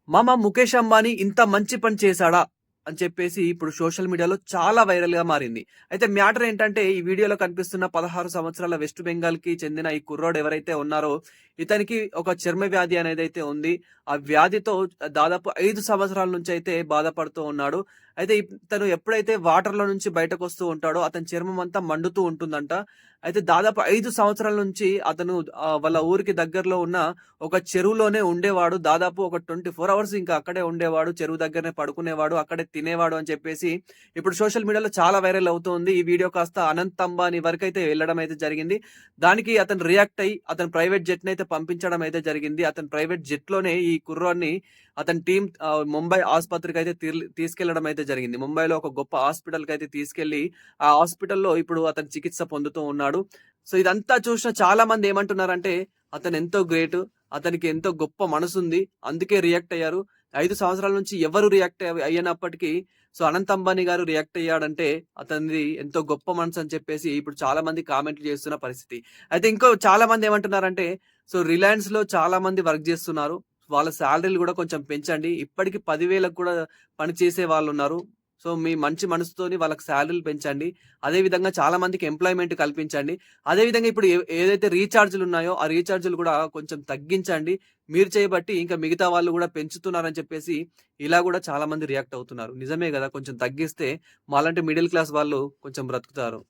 మామ ముఖేష్ అంబానీ ఇంత మంచి పని చేశాడా అని చెప్పేసి ఇప్పుడు సోషల్ మీడియాలో చాలా వైరల్ గా మారింది. అయితే మ్యాటర్ ఏంటంటే ఈ వీడియోలో కనిపిస్తున్న 16 సంవత్సరాల వెస్ట్ బెంగాల్ కి చెందిన ఈ కుర్రోడు ఎవరైతే ఉన్నారో ఇతనికి ఒక చర్మ వ్యాధి అనేది అయితే ఉంది. ఆ వ్యాధితో దాదాపు 5 సంవత్సరాల నుంచి అయితే బాధపడుతూ ఉన్నాడు. అయితే ఇతను ఎప్పుడైతే వాటర్ లో నుంచి బయటకు వస్తూ ఉంటాడో అతని చర్మం అంతా మండుతూ ఉంటుందంట. అయితే దాదాపు 5 సంవత్సరాల నుంచి అతను వాళ్ళ ఊరికి దగ్గరలో ఉన్న ఒక చెరువులోనే ఉండేవాడు. దాదాపు ఒక 24 అవర్స్ ఇంకా అక్కడే ఉండేవాడు. చెరువు దగ్గరనే పడుకునేవాడు. అక్కడే తినేవాడు అని చెప్పేసి ఇప్పుడు సోషల్ మీడియాలో చాలా వైరల్ అవుతుంది. ఈ వీడియో కాస్త అనంత్ అంబానీ వరకైతే వెళ్ళడం అయితే జరిగింది. దానికి అతను రియాక్ట్ అయ్యి అతను ప్రైవేట్ జెట్‌ని అయితే పంపించడం అయితే జరిగింది. అతను ప్రైవేట్ జెట్‌లోనే ఈ కుర్రాడిని అతని టీమ్ ముంబై ఆసుపత్రికి అయితే తీసుకెళ్లడం అయితే జరిగింది. ముంబైలో ఒక గొప్ప హాస్పిటల్‌కి అయితే తీసుకెళ్లి ఆ హాస్పిటల్‌లో ఇప్పుడు అతను చికిత్స పొందుతూ ఉన్నాడు. సో ఇదంతా చూసిన చాలా మంది ఏమంటున్నారంటే అతను ఎంతో గ్రేట్. అతనికి ఎంతో గొప్ప మనసుంది. అందుకే రియాక్ట్ అయ్యారు. 5 సంవత్సరాల నుంచి ఎవరు రియాక్ట్ అయ్యనప్పటికీ సో అనంత్ అంబానీ గారు రియాక్ట్ అయ్యాడంటే అతనిది ఎంతో గొప్ప మనసు అని చెప్పేసి ఇప్పుడు చాలా మంది కామెంట్లు చేస్తున్న పరిస్థితి. అయితే ఇంకో చాలా మంది ఏమంటున్నారంటే సో రిలయన్స్‌లో చాలా మంది వర్క్ చేస్తున్నారు. వాళ్ళ సాలరీలు కూడా కొంచెం పెంచండి. ఇప్పటికి 10,000కి కూడా పని చేసే వాళ్ళున్నారు. సో మీ మంచి మనసుతోని వాళ్ళకి సాలరీలు పెంచండి. అదే విధంగా చాలా మందికి ఎంప్లాయ్‌మెంట్ కల్పించండి. అదే విధంగా ఇప్పుడు ఏదైతే రీచార్జ్‌లు ఉన్నాయో ఆ రీచార్జ్‌లు కూడా కొంచెం తగ్గించండి. మీరు చేయబట్టి ఇంకా మిగతా వాళ్ళు కూడా పెంచుతున్నారని చెప్పేసి ఇలా కూడా చాలా మంది రియాక్ట్ అవుతున్నారు. నిజమే గదా! కొంచెం తగ్గిస్తే మాలాంటి మిడిల్ క్లాస్ వాళ్ళు కొంచెం బ్రతుకుతారు.